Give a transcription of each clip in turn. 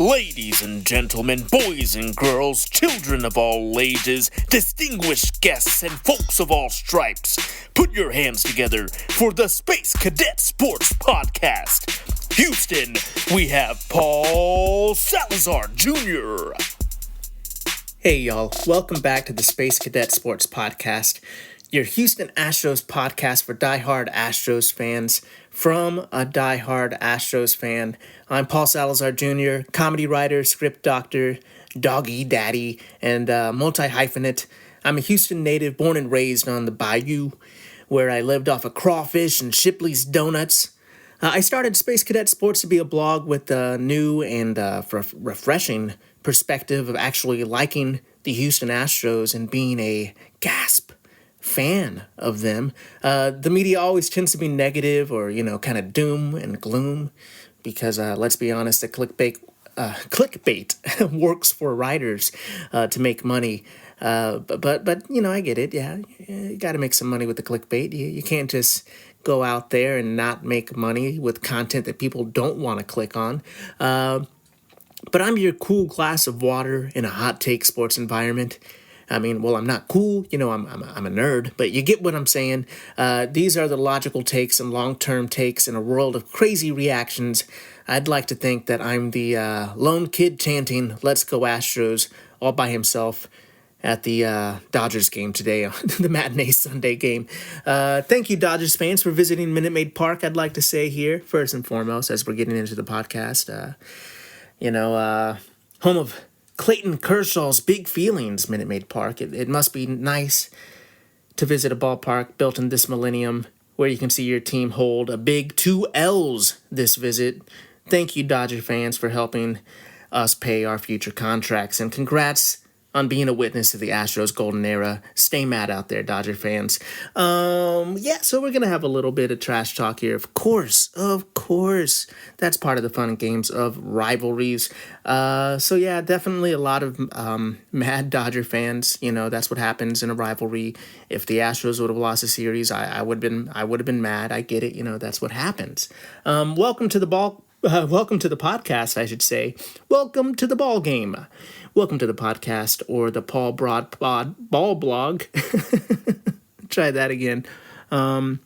Ladies and gentlemen, boys and girls, children of all ages, distinguished guests, and folks of all stripes, put your hands together for the Space Cadet Sports Podcast. Houston, we have Paul Salazar Jr. Hey y'all, welcome back to the Space Cadet Sports Podcast, your Houston Astros podcast for diehard Astros fans. From a diehard Astros fan, I'm Paul Salazar Jr., comedy writer, script doctor, doggy daddy, and multi-hyphenate. I'm a Houston native, born and raised on the bayou, where I lived off of crawfish and Shipley's Donuts. I started Space Cadet Sports to be a blog with a new and refreshing perspective of actually liking the Houston Astros and being a fan of them. The media always tends to be negative or, kind of doom and gloom because, let's be honest, the clickbait works for writers to make money. But I get it. Yeah, you got to make some money with the clickbait. You can't just go out there and not make money with content that people don't want to click on. But I'm your cool glass of water in a hot take sports environment. I mean, well, I'm not cool, I'm a nerd, but you get what I'm saying. These are the logical takes and long-term takes in a world of crazy reactions. I'd like to think that I'm the lone kid chanting, "Let's go Astros," all by himself at the Dodgers game today, the matinee Sunday game. Thank you, Dodgers fans, for visiting Minute Maid Park, I'd like to say here, first and foremost, as we're getting into the podcast. Home of Clayton Kershaw's big feelings, Minute Maid Park. It must be nice to visit a ballpark built in this millennium where you can see your team hold a big 2 L's this visit. Thank you, Dodger fans, for helping us pay our future contracts. And congrats on being a witness to the Astros golden era. Stay mad out there, Dodger fans. So we're going to have a little bit of trash talk here. Of course. That's part of the fun and games of rivalries. Definitely a lot of mad Dodger fans. That's what happens in a rivalry. If the Astros would have lost a series, I would have been mad. I get it. That's what happens. Welcome to the podcast, I should say. Welcome to the ball game. Welcome to the podcast, or the Paul Broad Pod Ball Blog. Try that again. The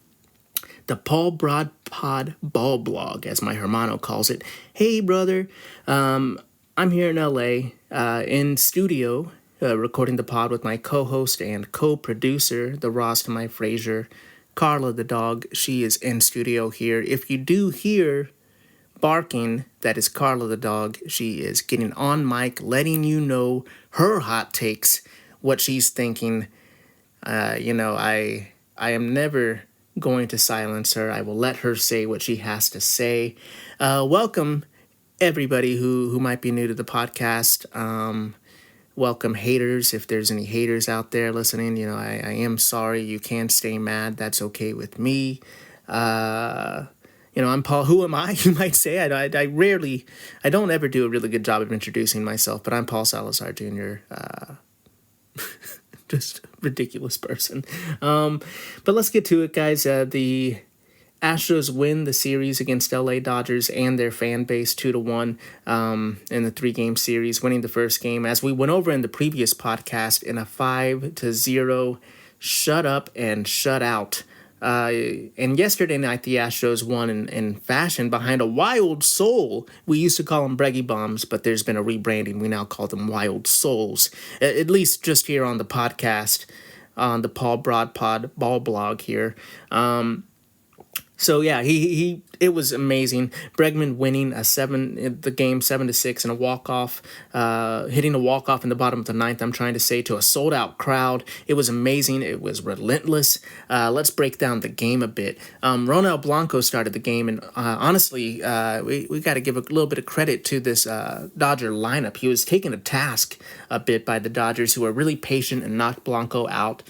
Paul Broad Pod Ball Blog, as my hermano calls it. Hey, brother. I'm here in LA, in studio, recording the pod with my co-host and co-producer, the Ross to my Frasier, Carla the dog. She is in studio here. If you do hear barking, that is Carla the dog. She is getting on mic, letting you know her hot takes, what she's thinking. I am never going to silence her. I will let her say what she has to say. Welcome everybody who might be new to the podcast. Welcome haters, if there's any haters out there listening. I am sorry. You can stay mad. That's okay with me. I'm Paul. Who am I? You might say. I don't ever do a really good job of introducing myself, but I'm Paul Salazar Jr., just ridiculous person. But let's get to it, guys. The Astros win the series against LA Dodgers and their fan base 2-1 in the 3-game series, winning the first game, as we went over in the previous podcast, in a 5-0 shut up and shut out. And yesterday night, the Astros won in fashion behind a wild soul. We used to call them Breggy Bombs, but there's been a rebranding. We now call them Wild Souls, at least just here on the podcast, on the Paul Broad Pod Ball Blog here. It was amazing. Bregman winning the game 7-6 in a walk-off, hitting a walk-off in the bottom of the ninth, I'm trying to say, to a sold-out crowd. It was amazing. It was relentless. Let's break down the game a bit. Ronald Blanco started the game, and honestly, we got to give a little bit of credit to this Dodger lineup. He was taken to task a bit by the Dodgers, who were really patient and knocked Blanco out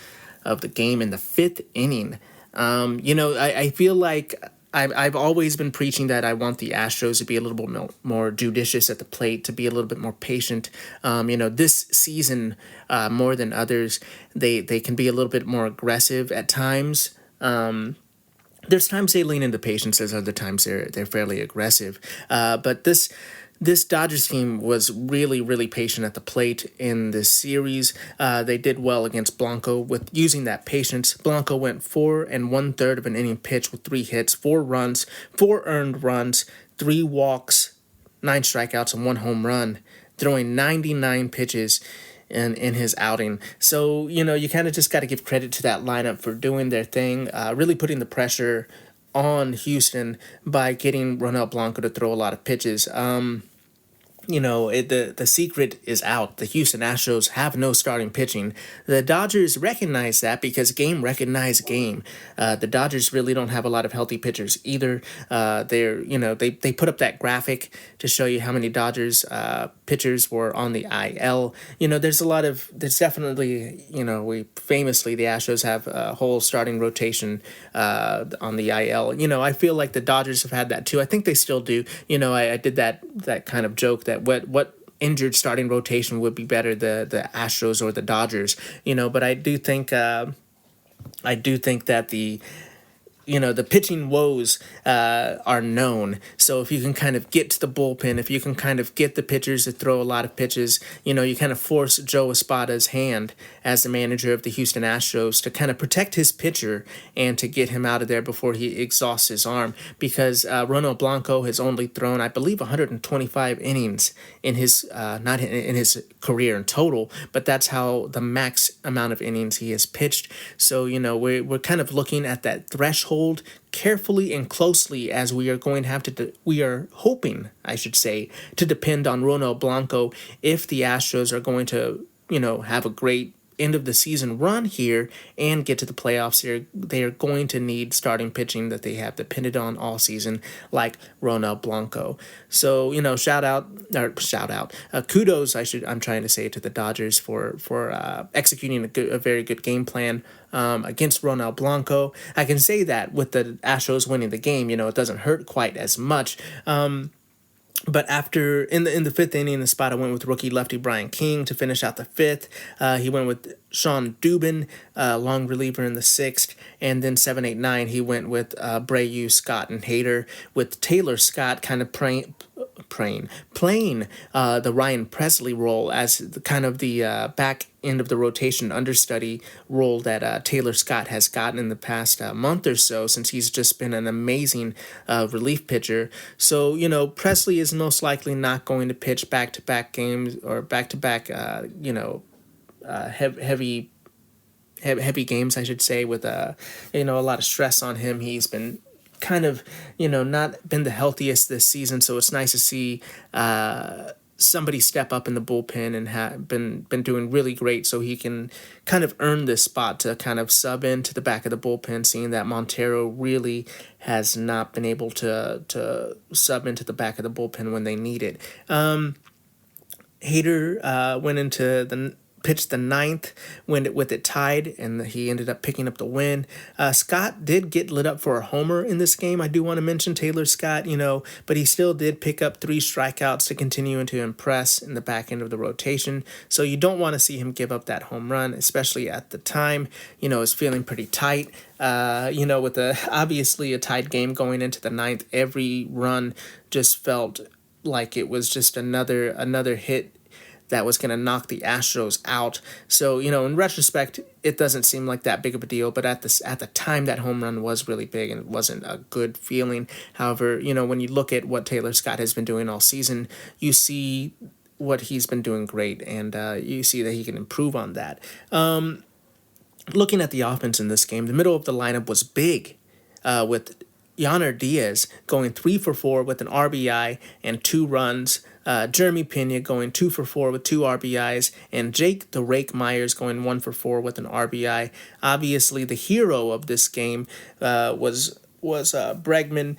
of the game in the 5th inning. I feel like I've always been preaching that I want the Astros to be a little bit more judicious at the plate, to be a little bit more patient. This season, more than others, they can be a little bit more aggressive at times. There's times they lean into patience, there's other times they're fairly aggressive. But this This Dodgers team was really, really patient at the plate in this series. They did well against Blanco with using that patience. Blanco went 4 1/3 of an inning pitch with 3 hits, 4 runs, 4 earned runs, 3 walks, 9 strikeouts, and 1 home run, throwing 99 pitches in his outing. So, you kind of just got to give credit to that lineup for doing their thing, really putting the pressure on Houston by getting Ronel Blanco to throw a lot of pitches. The secret is out. The Houston Astros have no starting pitching. The Dodgers recognize that because game recognized game. The Dodgers really don't have a lot of healthy pitchers either. They put up that graphic to show you how many Dodgers pitchers were on the IL. There's definitely, famously the Astros have a whole starting rotation on the IL. I feel like the Dodgers have had that too. I think they still do. I did that kind of joke that what injured starting rotation would be better, the Astros or the Dodgers, but I do think that the pitching woes are known. So if you can kind of get to the bullpen, if you can kind of get the pitchers to throw a lot of pitches, you kind of force Joe Espada's hand as the manager of the Houston Astros to kind of protect his pitcher and to get him out of there before he exhausts his arm. Because Ronald Blanco has only thrown, I believe, 125 innings in his not in his career in total, but that's how the max amount of innings he has pitched. So we're kind of looking at that threshold carefully and closely, as we are going to have to we are hoping, I should say, to depend on Ronald Blanco if the Astros are going to have a great end of the season run here and get to the playoffs here. They are going to need starting pitching that they have depended on all season, like Ronald Blanco. So kudos I'm trying to say to the Dodgers for executing a very good game plan against Ronald Blanco. I can say that with the Astros winning the game, it doesn't hurt quite as much. But after in the fifth inning, the spot I went with rookie lefty Brian King to finish out the fifth. He went with Sean Dubin, long reliever in the sixth, and then 7, 8, 9 he went with Brayu, Scott, and Hader, with Taylor Scott kind of playing the Ryan Presley role as the back end of the rotation understudy role that Taylor Scott has gotten in the past month or so, since he's just been an amazing relief pitcher. So Presley is most likely not going to pitch back-to-back games or back-to-back heavy games, I should say, with a lot of stress on him. He's been kind of not been the healthiest this season, so it's nice to see somebody step up in the bullpen and have been doing really great, so he can kind of earn this spot to kind of sub into the back of the bullpen, seeing that Montero really has not been able to sub into the back of the bullpen when they need it. Hader went into pitched the ninth with it tied, and he ended up picking up the win. Scott did get lit up for a homer in this game. I do want to mention Taylor Scott, but he still did pick up 3 strikeouts to continue to impress in the back end of the rotation. So you don't want to see him give up that home run, especially at the time. It's feeling pretty tight. With obviously a tied game going into the ninth, every run just felt like it was just another hit that was going to knock the Astros out. So, in retrospect, it doesn't seem like that big of a deal, but at the time, that home run was really big, and it wasn't a good feeling. However, when you look at what Taylor Scott has been doing all season, you see what he's been doing great, and you see that he can improve on that. Looking at the offense in this game, the middle of the lineup was big, with Yainer Diaz going 3 for 4 with an RBI and 2 runs. Jeremy Pena going 2 for 4 with 2 RBIs, and Jake the Rake Myers going 1 for 4 with an RBI. Obviously, the hero of this game was Bregman.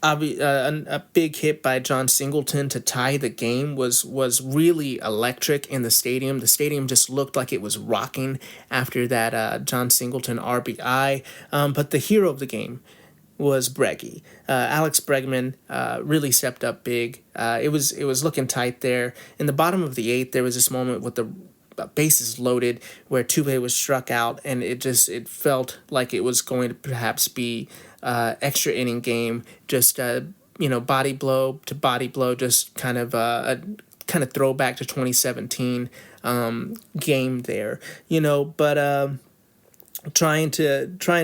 A big hit by John Singleton to tie the game was really electric in the stadium. The stadium just looked like it was rocking after that John Singleton RBI. But the hero of the game was Breggy. Alex Bregman really stepped up big. It was looking tight there. In the bottom of the 8th, there was this moment with the bases loaded where Tuve was struck out, and it felt like it was going to perhaps be extra inning game. Just body blow to body blow, just kind of a kind of throwback to 2017 game there, but trying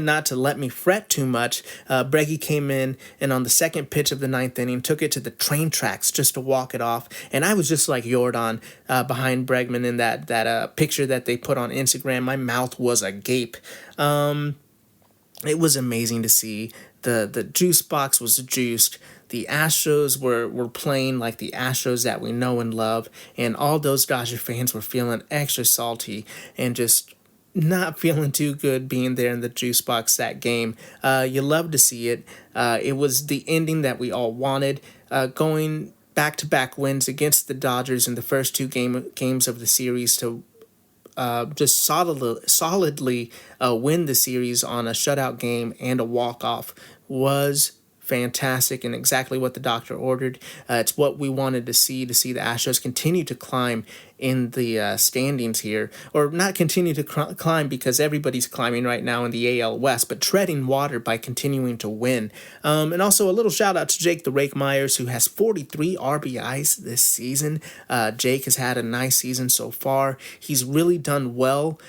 not to let me fret too much. Breggy came in and on the second pitch of the ninth inning took it to the train tracks just to walk it off, and I was just like Jordan behind Bregman in that picture that they put on Instagram. My mouth was agape. It was amazing to see. The juice box was juiced. The Astros were playing like the Astros that we know and love, and all those Dodger fans were feeling extra salty and just not feeling too good being there in the juice box that game. You love to see it. It was the ending that we all wanted. Going back-to-back wins against the Dodgers in the first two games of the series to just solidly win the series on a shutout game and a walk-off was fantastic and exactly what the doctor ordered. It's what we wanted to see the Astros continue to climb in the standings here, or not continue to climb because everybody's climbing right now in the AL West, but treading water by continuing to win. And also a little shout out to Jake the Rake Myers, who has 43 RBIs this season. Jake has had a nice season so far. He's really done well.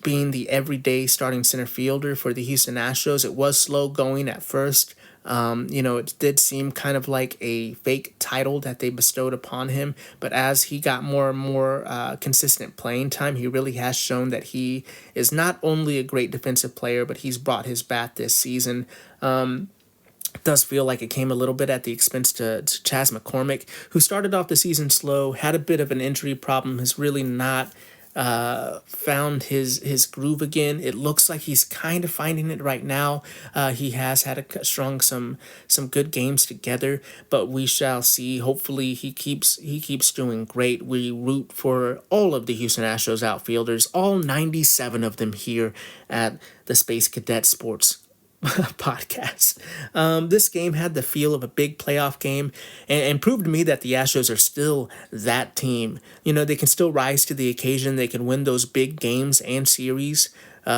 Being the everyday starting center fielder for the Houston Astros. It was slow going at first. It did seem kind of like a fake title that they bestowed upon him, but as he got more and more consistent playing time, he really has shown that he is not only a great defensive player, but he's brought his bat this season. It does feel like it came a little bit at the expense to Chas McCormick, who started off the season slow, had a bit of an injury problem, has really not found his groove again. It looks like he's kind of finding it right now. He has had some good games together, but we shall see. Hopefully he keeps doing great. We root for all of the Houston Astros outfielders, all 97 of them here at the Space Cadet Sports podcast. This game had the feel of a big playoff game and proved to me that the Astros are still that team. They can still rise to the occasion. They can win those big games and series.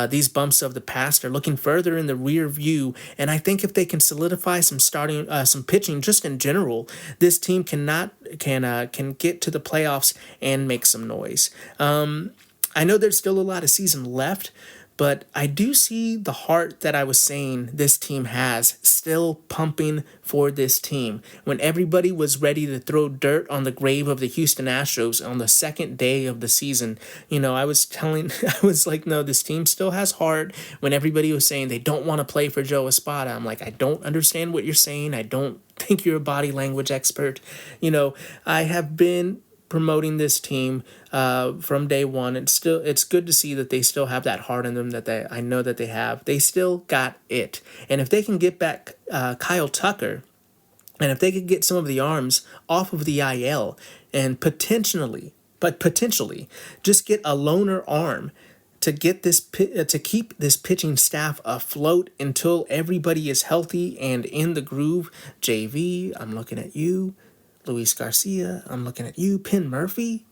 These bumps of the past are looking further in the rear view, and I think if they can solidify some pitching just in general, this team can get to the playoffs and make some noise. I know there's still a lot of season left, but I do see the heart that I was saying this team has still pumping for this team. When everybody was ready to throw dirt on the grave of the Houston Astros on the second day of the season, I was like, no, this team still has heart. When everybody was saying they don't want to play for Joe Espada, I'm like, I don't understand what you're saying. I don't think you're a body language expert. I have been promoting this team from day one. It's good to see that they still have that heart in them that I know that they have. They still got it. And if they can get back Kyle Tucker, and if they could get some of the arms off of the IL and potentially just get a loner arm to get to keep this pitching staff afloat until everybody is healthy and in the groove. JV, I'm looking at you. Luis Garcia, I'm looking at you. Penn Murphy,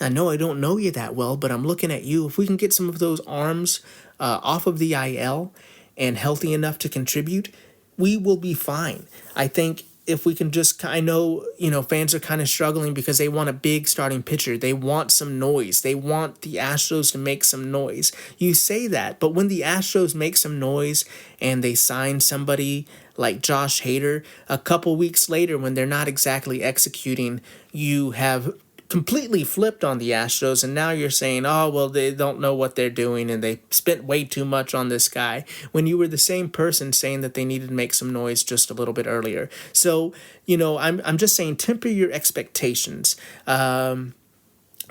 I know I don't know you that well, but I'm looking at you. If we can get some of those arms off of the IL and healthy enough to contribute, we will be fine. I think if we can just, I know, fans are kind of struggling because they want a big starting pitcher. They want some noise. They want the Astros to make some noise. You say that, but when the Astros make some noise and they sign somebody like Josh Hader, a couple weeks later when they're not exactly executing, you have completely flipped on the Astros, and now you're saying, oh, well, they don't know what they're doing and they spent way too much on this guy, when you were the same person saying that they needed to make some noise just a little bit earlier. So, I'm just saying, temper your expectations.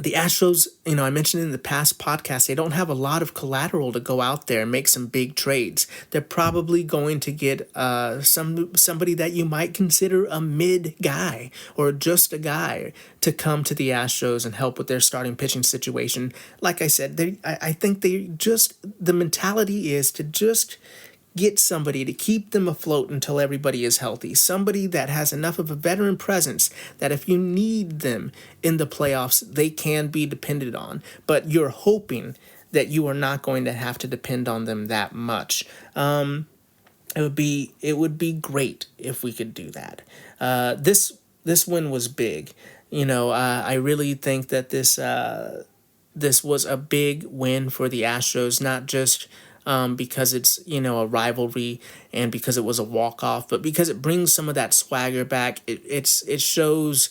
The Astros, I mentioned in the past podcast, they don't have a lot of collateral to go out there and make some big trades. They're probably going to get somebody that you might consider a mid guy or just a guy to come to the Astros and help with their starting pitching situation. Like I said, I think the mentality is to just get somebody to keep them afloat until everybody is healthy. Somebody that has enough of a veteran presence that if you need them in the playoffs, they can be depended on. But you're hoping that you are not going to have to depend on them that much. it would be great if we could do that. This win was big. I really think that this was a big win for the Astros, not just because it's a rivalry and because it was a walk off, but because it brings some of that swagger back. It shows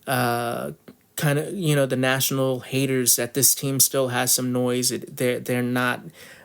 kind of the national haters that this team still has some noise. They're not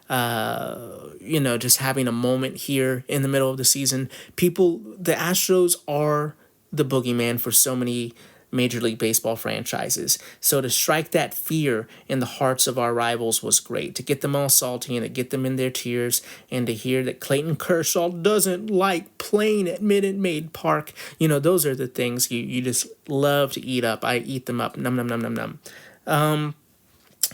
just having a moment here in the middle of the season. The Astros are the boogeyman for so many Major League Baseball franchises. So to strike that fear in the hearts of our rivals was great. To get them all salty and to get them in their tears and to hear that Clayton Kershaw doesn't like playing at Minute Maid Park. Those are the things you just love to eat up. I eat them up. Num, num, num, num, num.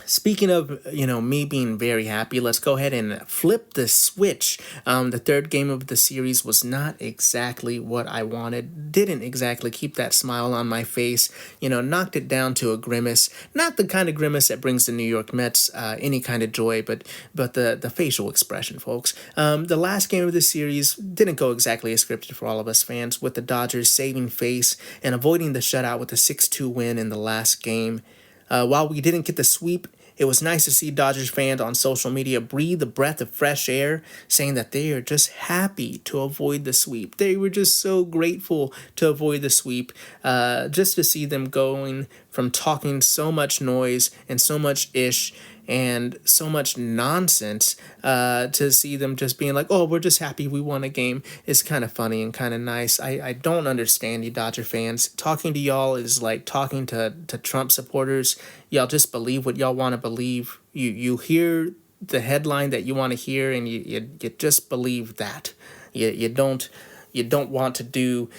Speaking of, me being very happy, let's go ahead and flip the switch. The third game of the series was not exactly what I wanted. Didn't exactly keep that smile on my face. Knocked it down to a grimace. Not the kind of grimace that brings the New York Mets any kind of joy, but the facial expression, folks. The last game of the series didn't go exactly as scripted for all of us fans, with the Dodgers saving face and avoiding the shutout with a 6-2 win in the last game. While we didn't get the sweep, it was nice to see Dodgers fans on social media breathe a breath of fresh air, saying that they are just happy to avoid the sweep. They were just so grateful to avoid the sweep. Just to see them going from talking so much noise and so much ish and so much nonsense to see them just being like, oh, we're just happy we won a game is kind of funny and kind of nice. I don't understand you Dodger fans. Talking to y'all is like talking to Trump supporters. Y'all just believe what y'all want to believe. You hear the headline that you want to hear and you just believe that. You don't want to do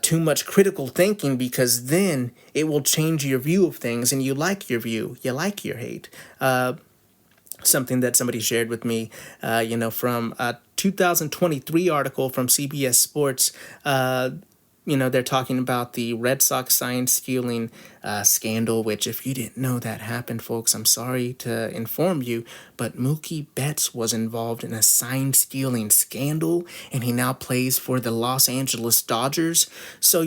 too much critical thinking, because then it will change your view of things, and you like your view, you like your hate. Something that somebody shared with me, from a 2023 article from CBS Sports. They're talking about the Red Sox sign stealing scandal, which, if you didn't know that happened, folks, I'm sorry to inform you, but Mookie Betts was involved in a sign stealing scandal, and he now plays for the Los Angeles Dodgers. So,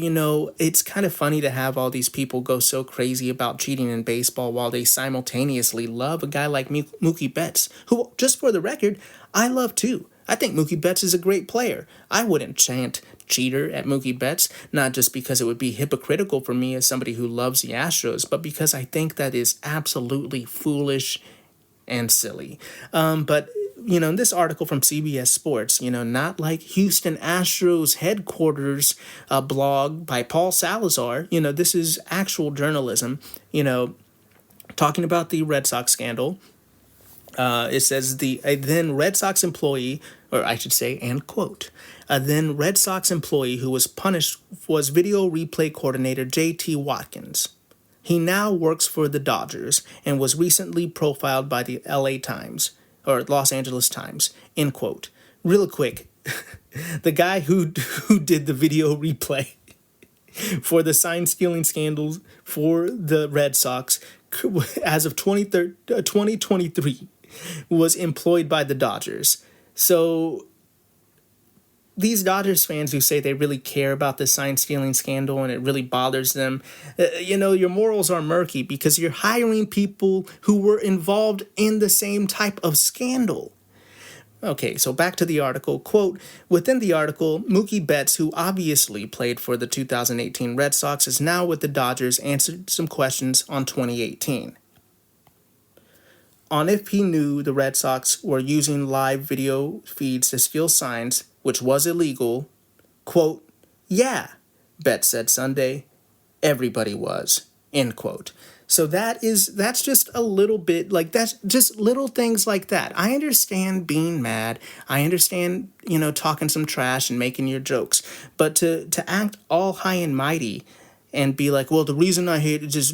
it's kind of funny to have all these people go so crazy about cheating in baseball while they simultaneously love a guy like Mookie Betts, who, just for the record, I love too. I think Mookie Betts is a great player. I wouldn't chant cheater at Mookie Betts, not just because it would be hypocritical for me as somebody who loves the Astros, but because I think that is absolutely foolish and silly. But in this article from CBS Sports, not like Houston Astros headquarters blog by Paul Salazar, this is actual journalism, talking about the Red Sox scandal. It says a then Red Sox employee, or I should say, and quote, a then Red Sox employee who was punished was video replay coordinator J.T. Watkins. He now works for the Dodgers and was recently profiled by the LA Times, or Los Angeles Times, end quote. Real quick, the guy who did the video replay for the sign stealing scandals for the Red Sox as of 2023 was employed by the Dodgers. So these Dodgers fans who say they really care about the sign stealing scandal and it really bothers them, your morals are murky because you're hiring people who were involved in the same type of scandal. Okay, so back to the article. Quote, within the article, Mookie Betts, who obviously played for the 2018 Red Sox, is now with the Dodgers, answered some questions on 2018. On if he knew the Red Sox were using live video feeds to steal signs, which was illegal. Quote, yeah, Betts said Sunday. Everybody was, end quote. So that's just a little bit, like, that's just little things like that. I understand being mad. I understand, talking some trash and making your jokes. But to act all high and mighty and be like, well, the reason I hate it is,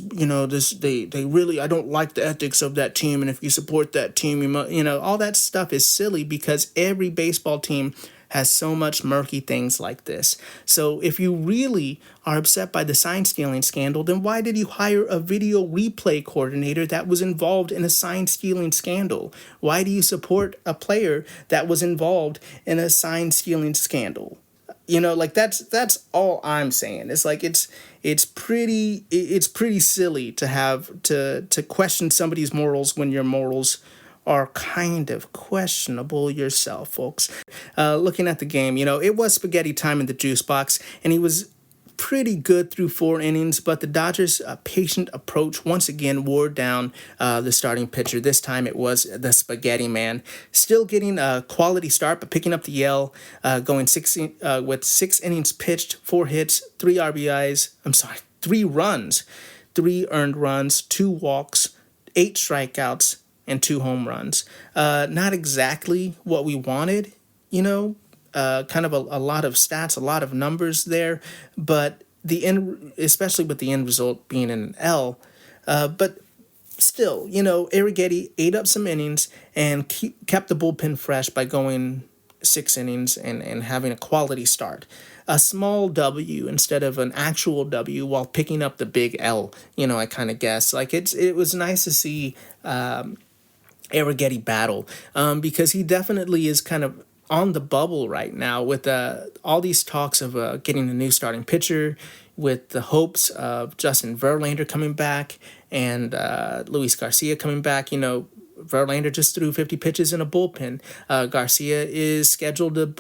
they really, I don't like the ethics of that team. And if you support that team, all that stuff is silly because every baseball team has so much murky things like this. So if you really are upset by the sign stealing scandal, then why did you hire a video replay coordinator that was involved in a sign stealing scandal? Why do you support a player that was involved in a sign stealing scandal? Like that's all I'm saying. It's like it's pretty silly to have to question somebody's morals when your morals are kind of questionable yourself, folks. Looking at the game, it was spaghetti time in the juice box, and he was pretty good through 4 innings, but the Dodgers' patient approach once again wore down the starting pitcher. This time it was the Spaghetti Man. Still getting a quality start, but picking up the L, going with 6 innings pitched, 4 hits, 3 RBIs. 3 runs, 3 earned runs, 2 walks, 8 strikeouts, and 2 home runs. Not exactly what we wanted, kind of a lot of stats, a lot of numbers there, but especially with the end result being an L, but still, Arrighetti ate up some innings and kept the bullpen fresh by going 6 innings and having a quality start. A small W instead of an actual W while picking up the big L, I kind of guess. Like it was nice to see Arrighetti battle because he definitely is kind of on the bubble right now with all these talks of getting a new starting pitcher, with the hopes of Justin Verlander coming back and Luis Garcia coming back. Verlander just threw 50 pitches in a bullpen. Garcia is scheduled to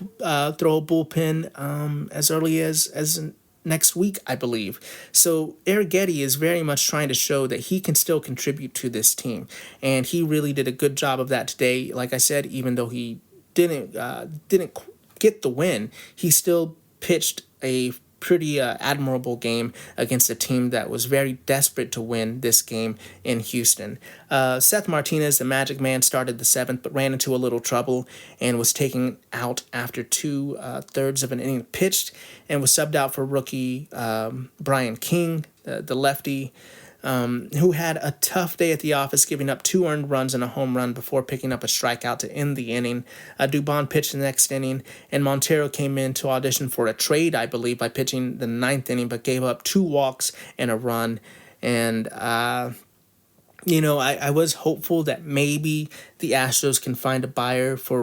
throw a bullpen as early as next week, I believe. So Arrighetti is very much trying to show that he can still contribute to this team, and he really did a good job of that today. Like I said, even though he didn't get the win, he still pitched a pretty admirable game against a team that was very desperate to win this game in Houston. Seth Martinez, the Magic Man, started the 7th, but ran into a little trouble and was taken out after 2/3 of an inning pitched, and was subbed out for rookie Brian King, the lefty, who had a tough day at the office, giving up 2 earned runs and a home run before picking up a strikeout to end the inning. Dubon pitched the next inning, and Montero came in to audition for a trade, I believe, by pitching the 9th inning, but gave up 2 walks and a run. And, I was hopeful that maybe the Astros can find a buyer for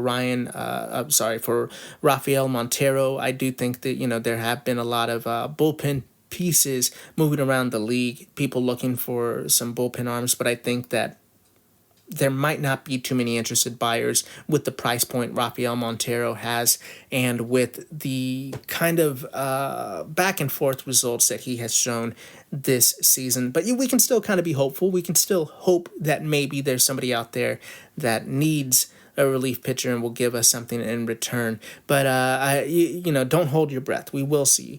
for Rafael Montero. I do think that, there have been a lot of bullpen pieces moving around the league, people looking for some bullpen arms, but I think that there might not be too many interested buyers with the price point Rafael Montero has, and with the kind of back and forth results that he has shown this season. But we can still kind of be hopeful. We can still hope that maybe there's somebody out there that needs a relief pitcher and will give us something in return. But don't hold your breath. We will see.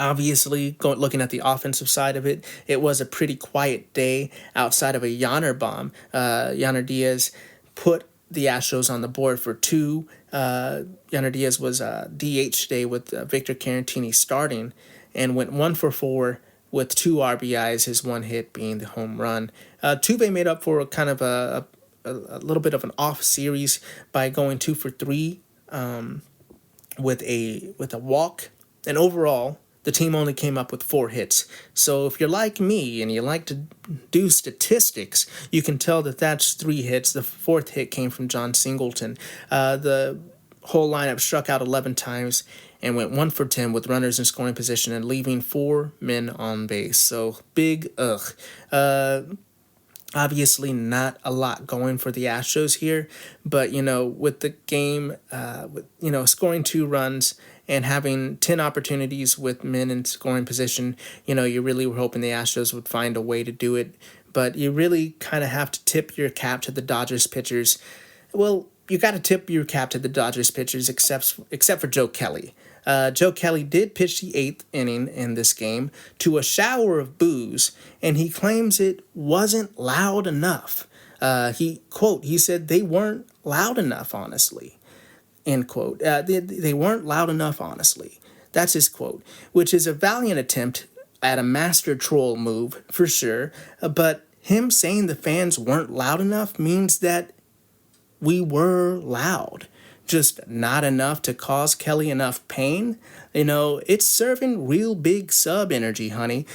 Obviously, looking at the offensive side of it, it was a pretty quiet day outside of a Yonner bomb. Yonner Diaz put the Astros on the board for 2. Yonner Diaz was DH today with Victor Caratini starting, and went 1 for 4 with 2 RBIs, his 1 hit being the home run. Tuve made up for kind of a little bit of an off series by going 2 for 3 with a walk, and overall the team only came up with 4 hits. So if you're like me and you like to do statistics, you can tell that that's 3 hits. The 4th hit came from John Singleton. The whole lineup struck out 11 times and went 1 for 10 with runners in scoring position and leaving 4 men on base. So big ugh. Obviously not a lot going for the Astros here, but, with the game, scoring 2 runs and having 10 opportunities with men in scoring position, you really were hoping the Astros would find a way to do it. But you really kind of have to tip your cap to the Dodgers pitchers. Well, you got to tip your cap to the Dodgers pitchers except for Joe Kelly. Joe Kelly did pitch the 8th inning in this game to a shower of boos, and he claims it wasn't loud enough. He said they weren't loud enough, honestly. End quote. They weren't loud enough, honestly. That's his quote, which is a valiant attempt at a master troll move, for sure. But him saying the fans weren't loud enough means that we were loud. just not enough to cause Kelly enough pain, it's serving real big sub energy, honey.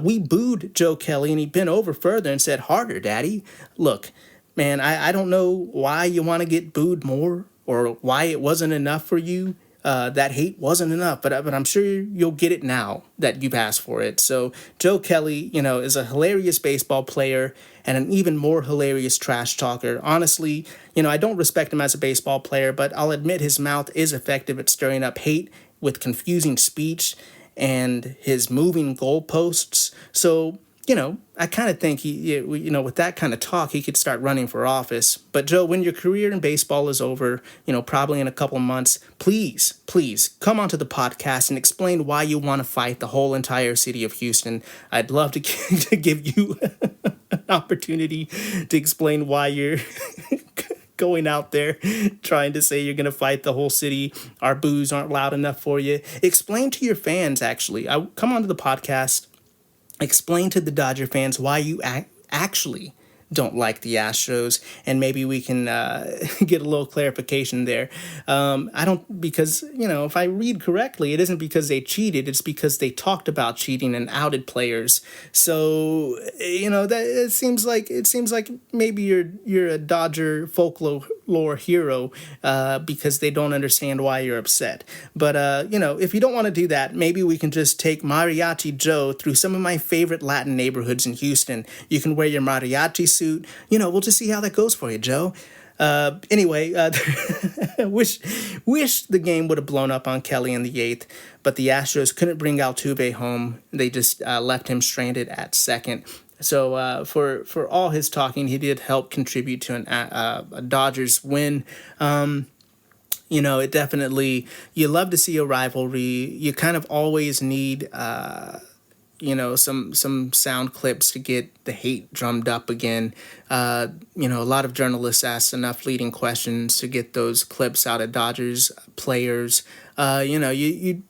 We booed Joe Kelly and he bent over further and said, "Harder, daddy." Look, man, I don't know why you want to get booed more or why it wasn't enough for you. That hate wasn't enough, but I'm sure you'll get it now that you've asked for it. So Joe Kelly, is a hilarious baseball player and an even more hilarious trash talker. Honestly, I don't respect him as a baseball player, but I'll admit his mouth is effective at stirring up hate with confusing speech and his moving goalposts. So, I kind of think with that kind of talk, he could start running for office. But Joe, when your career in baseball is over, probably in a couple months, please come onto the podcast and explain why you want to fight the whole entire city of Houston. I'd love to to give you an opportunity to explain why you're going out there trying to say you're going to fight the whole city. Our boos aren't loud enough for you. Explain to your fans, actually. Come onto the podcast. Explain to the Dodger fans why you actually don't like the Astros, and maybe we can get a little clarification there. Because if I read correctly, it isn't because they cheated, it's because they talked about cheating and outed players. So, that it seems like maybe you're a Dodger folklore hero because they don't understand why you're upset. But, if you don't want to do that, maybe we can just take Mariachi Joe through some of my favorite Latin neighborhoods in Houston. You can wear your mariachi suit. We'll just see how that goes for you, Joe. Anyway, wish the game would have blown up on Kelly in the 8th, but the Astros couldn't bring Altuve home. They just left him stranded at second. So for all his talking, he did help contribute to a Dodgers win. It definitely, you love to see a rivalry. You kind of always need some sound clips to get the hate drummed up again. A lot of journalists ask enough leading questions to get those clips out of Dodgers players. You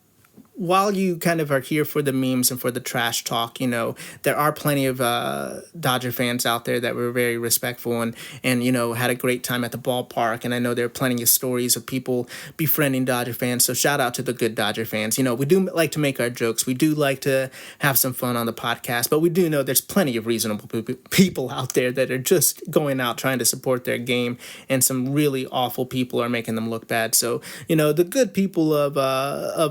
while you kind of are here for the memes and for the trash talk, there are plenty of Dodger fans out there that were very respectful and had a great time at the ballpark. And I know there are plenty of stories of people befriending Dodger fans. So shout out to the good Dodger fans. We do like to make our jokes. We do like to have some fun on the podcast. But we do know there's plenty of reasonable people out there that are just going out trying to support their game. And some really awful people are making them look bad. So, the good people of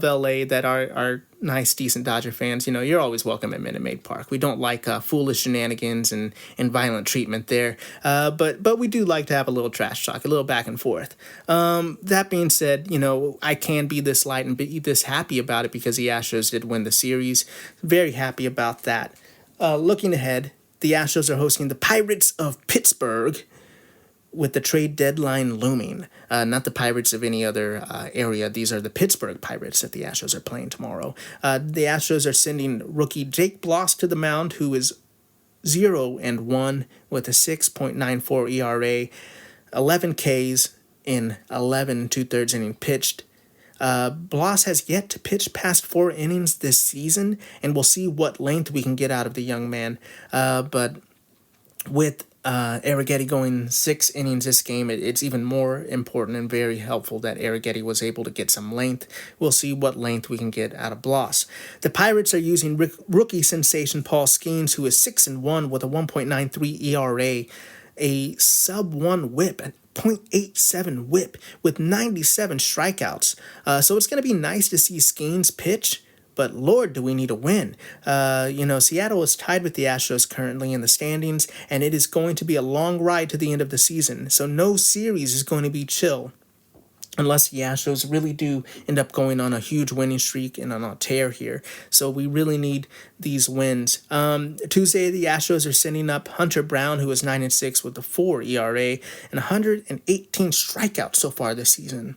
LA that are nice, decent Dodger fans, you're always welcome at Minute Maid Park. We don't like foolish shenanigans and violent treatment there, but we do like to have a little trash talk, a little back and forth. That being said, I can be this light and be this happy about it because the Astros did win the series. Very happy about that. Looking ahead, the Astros are hosting the Pirates of Pittsburgh, with the trade deadline looming. Not the Pirates of any other area. These are the Pittsburgh Pirates that the Astros are playing tomorrow. The Astros are sending rookie Jake Bloss to the mound, who is 0-1 with a 6.94 ERA, 11 Ks in 11 2/3 innings pitched. Bloss has yet to pitch past 4 innings this season, and we'll see what length we can get out of the young man. But with Arrighetti going 6 innings this game, it's even more important and very helpful that Arrighetti was able to get some length. We'll see what length we can get out of Bloss. The Pirates are using rookie sensation Paul Skeens, who is 6-1 with a 1.93 ERA, a sub-1 whip, a .87 whip with 97 strikeouts. So it's going to be nice to see Skeens pitch. But Lord, do we need a win. Seattle is tied with the Astros currently in the standings, and it is going to be a long ride to the end of the season. So no series is going to be chill unless the Astros really do end up going on a huge winning streak and on a tear here. So we really need these wins. Tuesday, the Astros are sending up Hunter Brown, who is 9-6 with a 4 ERA and 118 strikeouts so far this season.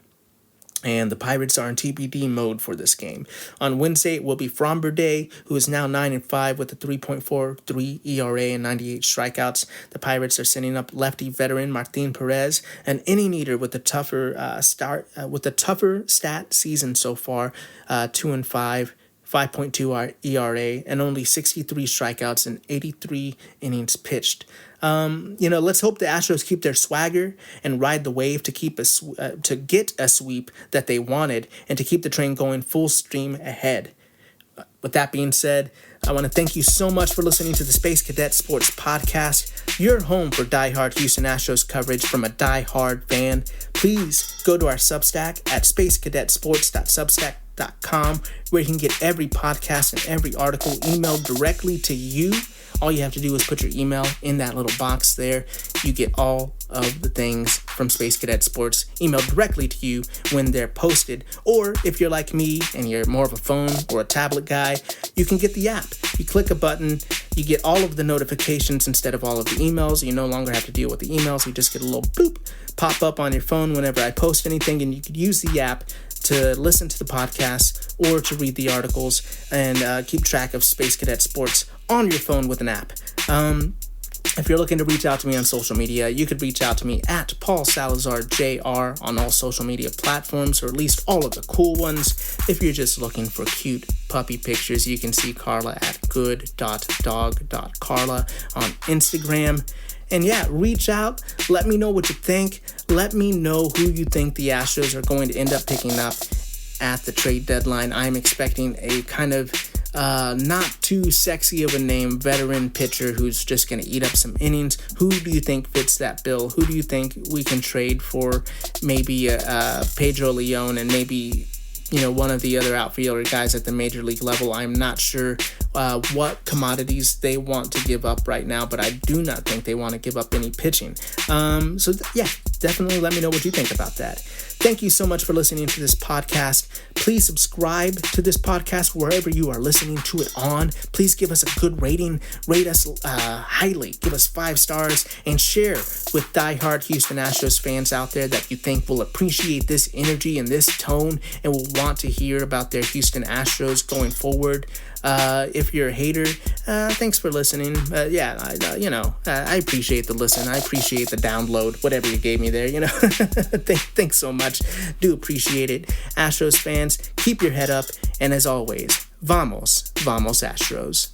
And the Pirates are in TBD mode for this game. On Wednesday, it will be Fromber Day, who is now 9-5 with a 3.43 ERA and 98 strikeouts. The Pirates are sending up lefty veteran Martin Perez, an inning eater with a tougher stat season so far, 2-5. 5.2 ERA, and only 63 strikeouts and 83 innings pitched. Let's hope the Astros keep their swagger and ride the wave to get a sweep that they wanted and to keep the train going full steam ahead. With that being said, I want to thank you so much for listening to the Space Cadet Sports Podcast, your home for diehard Houston Astros coverage from a diehard fan. Please go to our Substack at spacecadetsports.substack.com, where you can get every podcast and every article emailed directly to you. All you have to do is put your email in that little box there. You get all of the things from Space Cadet Sports emailed directly to you when they're posted. Or if you're like me and you're more of a phone or a tablet guy, you can get the app. You click a button, you get all of the notifications instead of all of the emails. You no longer have to deal with the emails. You just get a little boop pop up on your phone whenever I post anything, and you could use the app to listen to the podcast or to read the articles and keep track of Space Cadet Sports on your phone with an app. If you're looking to reach out to me on social media, you could reach out to me at Paul Salazar Jr. on all social media platforms, or at least all of the cool ones. If you're just looking for cute puppy pictures, you can see Carla at good.dog.carla on Instagram. And yeah, reach out. Let me know what you think. Let me know who you think the Astros are going to end up picking up at the trade deadline. I'm expecting a kind of not too sexy of a name veteran pitcher who's just going to eat up some innings. Who do you think fits that bill? Who do you think we can trade for maybe Pedro Leon and maybe one of the other outfielder guys at the major league level? I'm not sure what commodities they want to give up right now, but I do not think they want to give up any pitching. Definitely let me know what you think about that. Thank you so much for listening to this podcast. Please subscribe to this podcast wherever you are listening to it on. Please give us a good rating. Rate us highly. Give us 5 stars and share with diehard Houston Astros fans out there that you think will appreciate this energy and this tone and will want to hear about their Houston Astros going forward. If you're a hater, thanks for listening. I appreciate the listen. I appreciate the download, whatever you gave me there, Thanks so much. Do appreciate it. Astros fans, keep your head up. And as always, vamos Astros.